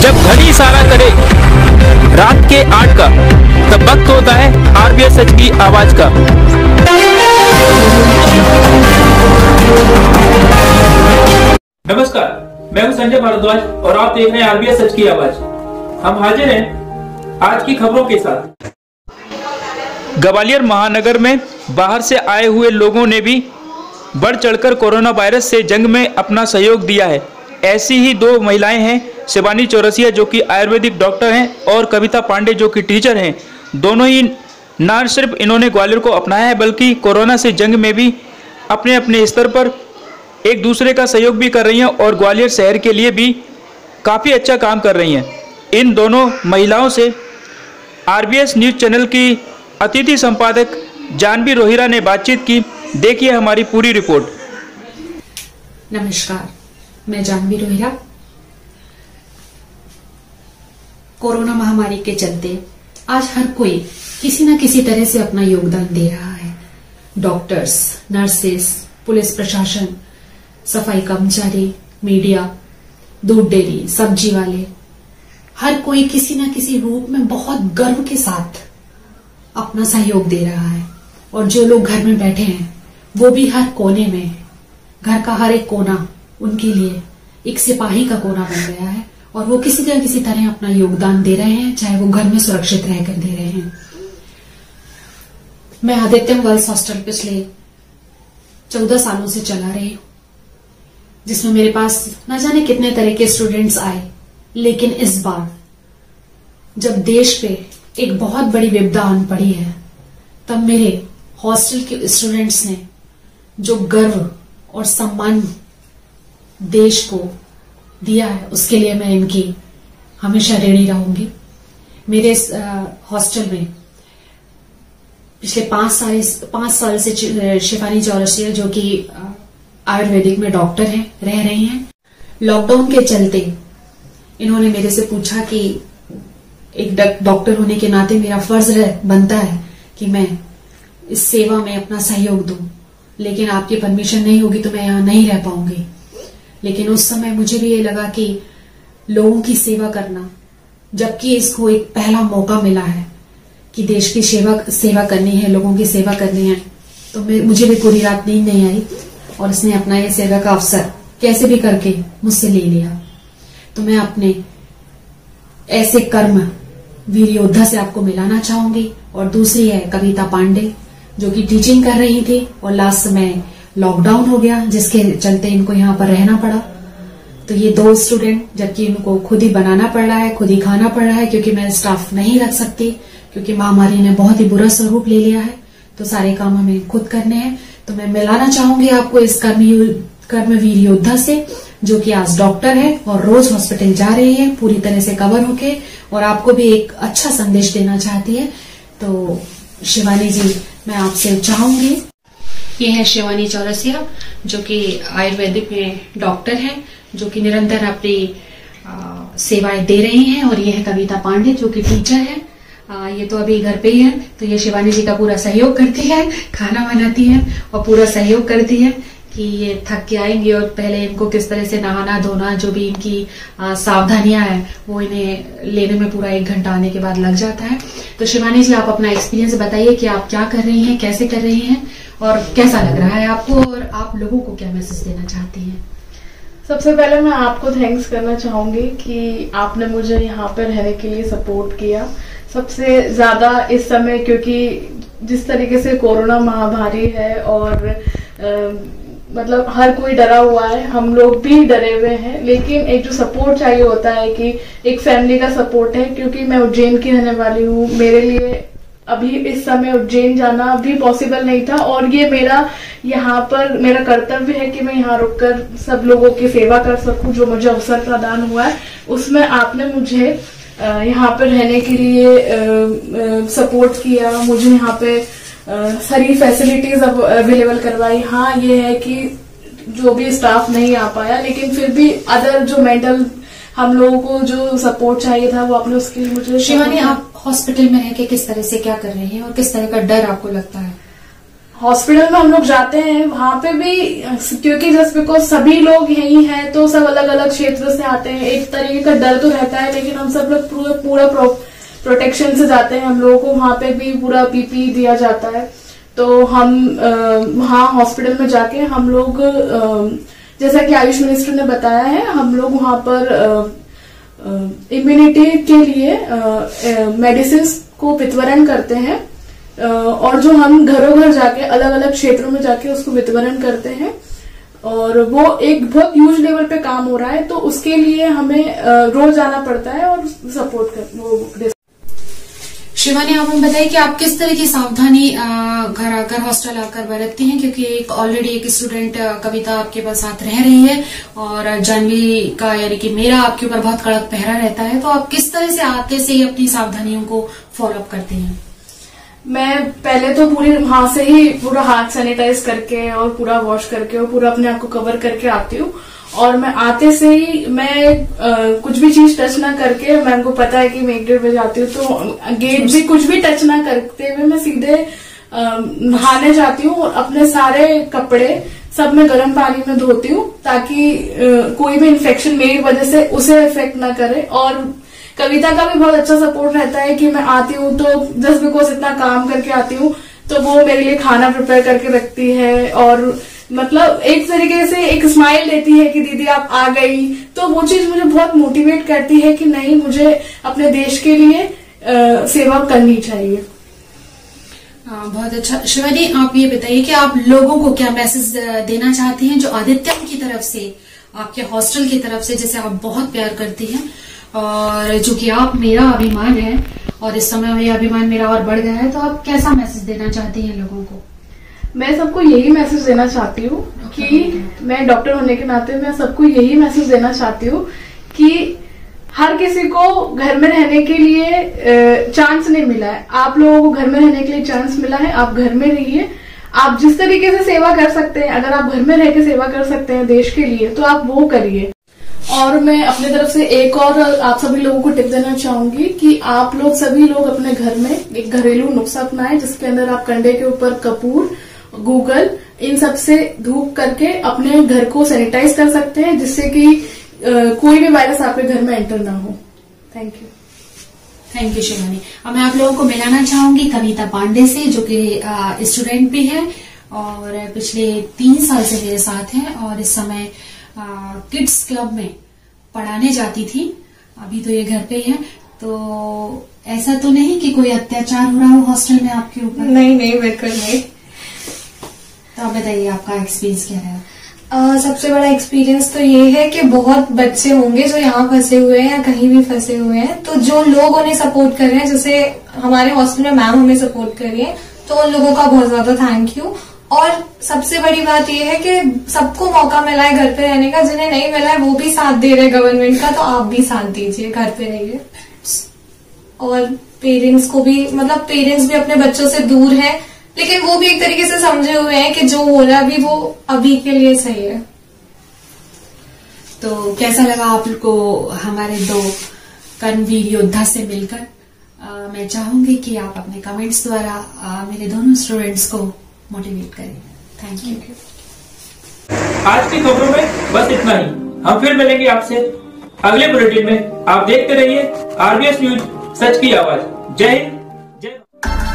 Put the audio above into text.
जब घड़ी इशारा करे रात के 8 का, तब वक्त होता है RBSH की आवाज का। नमस्कार, मैं हूं संजय भारद्वाज और आप देख रहे हैं RBSH की आवाज। हम हाजिर हैं आज की खबरों के साथ। ग्वालियर महानगर में बाहर से आए हुए लोगों ने भी बढ़ चढ़कर कोरोना वायरस से जंग में अपना सहयोग दिया है। ऐसी ही दो महिलाएं हैं, शिवानी चौरसिया जो कि आयुर्वेदिक डॉक्टर हैं और कविता पांडे जो कि टीचर हैं। दोनों ही न सिर्फ इन्होंने ग्वालियर को अपनाया है बल्कि कोरोना से जंग में भी अपने अपने स्तर पर एक दूसरे का सहयोग भी कर रही हैं और ग्वालियर शहर के लिए भी काफ़ी अच्छा काम कर रही हैं। इन दोनों महिलाओं से RBS न्यूज़ चैनल की अतिथि संपादक जानवी रोहिरा ने बातचीत की। देखिए हमारी पूरी रिपोर्ट। नमस्कार, मैं जानवी रोहिरा। कोरोना महामारी के चलते आज हर कोई किसी न किसी तरह से अपना योगदान दे रहा है। डॉक्टर्स, नर्सेस, पुलिस प्रशासन, सफाई कर्मचारी, मीडिया, दूध डेयरी, सब्जी वाले, हर कोई किसी न किसी रूप में बहुत गर्व के साथ अपना सहयोग दे रहा है। और जो लोग घर में बैठे हैं वो भी हर कोने में, घर का हर एक कोना उनके लिए एक सिपाही का कोना बन गया है और वो किसी न किसी तरह अपना योगदान दे रहे हैं, चाहे वो घर में सुरक्षित रहकर दे रहे हैं। मैं आदित्य गर्ल्स हॉस्टल पिछले 14 सालों से चला रही हूं, जिसमें मेरे पास न जाने कितने तरह के स्टूडेंट्स आए। लेकिन इस बार जब देश पे एक बहुत बड़ी विपदा आन पड़ी है, तब मेरे हॉस्टल के स्टूडेंट्स ने जो गर्व और सम्मान देश को दिया है, उसके लिए मैं इनकी हमेशा ऋणी रहूंगी। मेरे हॉस्टल में पिछले 5 साल से शिवानी चौरसिया जो कि आयुर्वेदिक में डॉक्टर हैं, रह रही हैं। लॉकडाउन के चलते इन्होंने मेरे से पूछा कि एक डॉक्टर होने के नाते मेरा फर्ज बनता है कि मैं इस सेवा में अपना सहयोग दूं, लेकिन आपकी परमिशन नहीं होगी तो मैं यहां नहीं रह पाऊंगी। लेकिन उस समय मुझे भी ये लगा कि लोगों की सेवा करना, जबकि इसको एक पहला मौका मिला है कि देश की सेवा करनी है, लोगों की सेवा करनी है, तो मुझे भी पूरी रात नींद नहीं आई और इसने अपना ये सेवा का अवसर कैसे भी करके मुझसे ले लिया। तो मैं अपने ऐसे कर्म वीर योद्धा से आपको मिलाना चाहूंगी। और दूसरी है कविता पांडे जो कि टीचिंग कर रही थी और लास्ट समय लॉकडाउन हो गया जिसके चलते इनको यहाँ पर रहना पड़ा। तो ये 2 स्टूडेंट, जबकि इनको खुद ही बनाना पड़ रहा है, खुद ही खाना पड़ रहा है, क्योंकि मैं स्टाफ नहीं रख सकती, क्योंकि महामारी ने बहुत ही बुरा स्वरूप ले लिया है, तो सारे काम हमें खुद करने हैं। तो मैं मिलाना चाहूंगी आपको इस कर्मवीर योद्धा से जो कि आज डॉक्टर है और रोज हॉस्पिटल जा रही है पूरी तरह से कवर होके, और आपको भी एक अच्छा संदेश देना चाहती है। तो शिवानी जी, मैं आपसे चाहूंगी। ये है शिवानी चौरसिया जो कि आयुर्वेदिक में डॉक्टर है, जो कि निरंतर अपनी सेवाएं दे रही हैं। और ये है कविता पांडे जो कि टीचर है। ये तो अभी घर पे ही है, तो ये शिवानी जी का पूरा सहयोग करती है, खाना बनाती है और पूरा सहयोग करती है कि ये थक के आएंगे और पहले इनको किस तरह से नहाना धोना, जो भी इनकी सावधानियां हैं वो इन्हें लेने में पूरा 1 घंटा आने के बाद लग जाता है। तो शिवानी जी, आप अपना एक्सपीरियंस बताइए कि आप क्या कर रही हैं, कैसे कर रही हैं और कैसा लग रहा है आपको, और आप लोगों को क्या मैसेज देना चाहती हैं। सबसे पहले मैं आपको थैंक्स करना चाहूंगी कि आपने मुझे यहाँ पर रहने के लिए सपोर्ट किया सबसे ज्यादा इस समय, क्योंकि जिस तरीके से कोरोना महामारी है और मतलब हर कोई डरा हुआ है, हम लोग भी डरे हुए हैं, लेकिन एक जो सपोर्ट चाहिए होता है कि एक फैमिली का सपोर्ट है। क्योंकि मैं उज्जैन की रहने वाली हूँ, मेरे लिए अभी इस समय उज्जैन जाना भी पॉसिबल नहीं था, और ये मेरा यहाँ पर मेरा कर्तव्य है कि मैं यहाँ रुककर सब लोगों की सेवा कर सकूं। जो मुझे अवसर प्रदान हुआ है उसमें आपने मुझे यहाँ पर रहने के लिए सपोर्ट किया, मुझे यहाँ पे सारी फैसिलिटीज अवेलेबल करवाई। हाँ, ये है कि जो भी स्टाफ नहीं आ पाया, लेकिन फिर भी अदर जो मेंटल हम लोगों को जो सपोर्ट चाहिए था वो आपने उसके लिए मुझे। शिवानी, आप हॉस्पिटल में रह के किस तरह से क्या कर रही हैं और किस तरह का डर आपको लगता है? हॉस्पिटल में हम लोग जाते हैं, वहां पे भी क्योंकि जस्ट बिकॉज सभी लोग यही हैं तो सब अलग अलग क्षेत्र से आते हैं, एक तरीके का डर तो रहता है, लेकिन हम सब लोग पूरा प्रोटेक्शन से जाते हैं। हम लोगों को वहां पे भी पूरा पीपी दिया जाता है। तो हम वहाँ हॉस्पिटल में जाके हम लोग जैसा कि आयुष मिनिस्टर ने बताया है, हम लोग वहां पर इम्यूनिटी के लिए मेडिसिन को वितरण करते हैं, और जो हम घरों घर जाके अलग अलग क्षेत्रों में जाके उसको वितरण करते हैं, और वो एक बहुत ह्यूज लेवल पे काम हो रहा है। तो उसके लिए हमें रोज जाना पड़ता है और सपोर्ट कर। शिवानी, आप हमें बताइए कि आप किस तरह की सावधानी घर आकर हॉस्टल आकर बरतती हैं, क्योंकि ऑलरेडी एक स्टूडेंट कविता आपके पास साथ रह रही है और जानवी का यानी कि मेरा आपके ऊपर बहुत कड़क पहरा रहता है, तो आप किस तरह से आते से ही अपनी सावधानियों को फॉलो अप करते हैं? मैं पहले तो पूरी वहां से ही पूरा हाथ सैनिटाइज करके और पूरा वॉश करके और पूरा अपने आप को कवर करके आती हूँ, और मैं आते से ही मैं कुछ भी चीज टच ना करके, मैम को पता है कि मैं 1-1.5 बजे आती हूँ, तो गेट भी कुछ भी टच ना करते हुए मैं सीधे नहाने जाती हूँ, और अपने सारे कपड़े सब मैं गर्म पानी में धोती हूँ ताकि कोई भी इन्फेक्शन मेरी वजह से उसे इफेक्ट ना करे। और कविता का भी बहुत अच्छा सपोर्ट रहता है कि मैं आती हूँ तो जस्ट बिकॉज इतना काम करके आती हूँ तो वो मेरे लिए खाना प्रिपेयर करके रखती है, और मतलब एक तरीके से एक स्माइल देती है कि दीदी आप आ गई। तो वो चीज मुझे बहुत मोटिवेट करती है कि नहीं, मुझे अपने देश के लिए सेवा करनी चाहिए। बहुत अच्छा। शिवानी, आप ये बताइए कि आप लोगों को क्या मैसेज देना चाहती हैं जो आदित्यम की तरफ से, आपके हॉस्टल की तरफ से, जैसे आप बहुत प्यार करती हैं और जो कि आप मेरा अभिमान है, और इस समय ये अभिमान मेरा और बढ़ गया है, तो आप कैसा मैसेज देना चाहती हैं लोगों को? मैं सबको यही मैसेज देना चाहती हूँ कि मैं डॉक्टर होने के नाते मैं सबको यही मैसेज देना चाहती हूँ कि हर किसी को घर में रहने के लिए चांस नहीं मिला है। आप लोगों को घर में रहने के लिए चांस मिला है, आप घर में रहिए। आप जिस तरीके से सेवा कर सकते हैं, अगर आप घर में रह के सेवा कर सकते हैं देश के लिए, तो आप वो करिए। और मैं अपनी तरफ से एक और आप सभी लोगों को टिप देना चाहूंगी कि आप लोग सभी लोग अपने घर में एक घरेलू नुस्खा अपनाएं, जिसके अंदर आप कंडे के ऊपर कपूर, गूगल, इन सब से धूप करके अपने घर को सैनिटाइज कर सकते हैं, जिससे कि कोई भी वायरस आपके घर में एंटर ना हो। Thank you. Thank you Shivani. अब मैं आप लोगों को मिलाना चाहूंगी कविता पांडे से, जो कि स्टूडेंट भी है और पिछले 3 साल से मेरे साथ है, और इस समय किड्स क्लब में पढ़ाने जाती थी। अभी तो ये घर पे ही है। तो ऐसा तो नहीं कि कोई अत्याचार हो रहा हो हॉस्टल में आपके ऊपर? नहीं नहीं, बिल्कुल नहीं। तो आप बताइए आपका एक्सपीरियंस क्या रहा? सबसे बड़ा एक्सपीरियंस तो ये है कि बहुत बच्चे होंगे जो यहाँ फंसे हुए हैं या कहीं भी फंसे हुए हैं, तो जो लोग उन्हें सपोर्ट कर रहे हैं, जैसे हमारे हॉस्टल में मैम हमें सपोर्ट कर रही है, तो उन लोगों का बहुत ज्यादा थैंक यू। और सबसे बड़ी बात ये है कि सबको मौका मिला है घर पे रहने का, जिन्हें नहीं मिला है वो भी साथ दे रहे गवर्नमेंट का, तो आप भी साथ दीजिए, घर पे रहिए। और पेरेंट्स को भी, मतलब पेरेंट्स भी अपने बच्चों से दूर है, लेकिन वो भी एक तरीके से समझे हुए हैं कि जो हो रहा है अभी वो अभी के लिए सही है। तो कैसा लगा आपको हमारे 2 कर्मवीर योद्धा से मिलकर? मैं चाहूंगी कि आप अपने कमेंट्स द्वारा मेरे दोनों स्टूडेंट्स को मोटिवेट करें। Thank you. आज की खबरों में बस इतना ही। हम फिर मिलेंगे आपसे अगले बुलेटिन में। आप देखते रहिए RBS न्यूज, सच की आवाज। जय हिंद, जय भारत।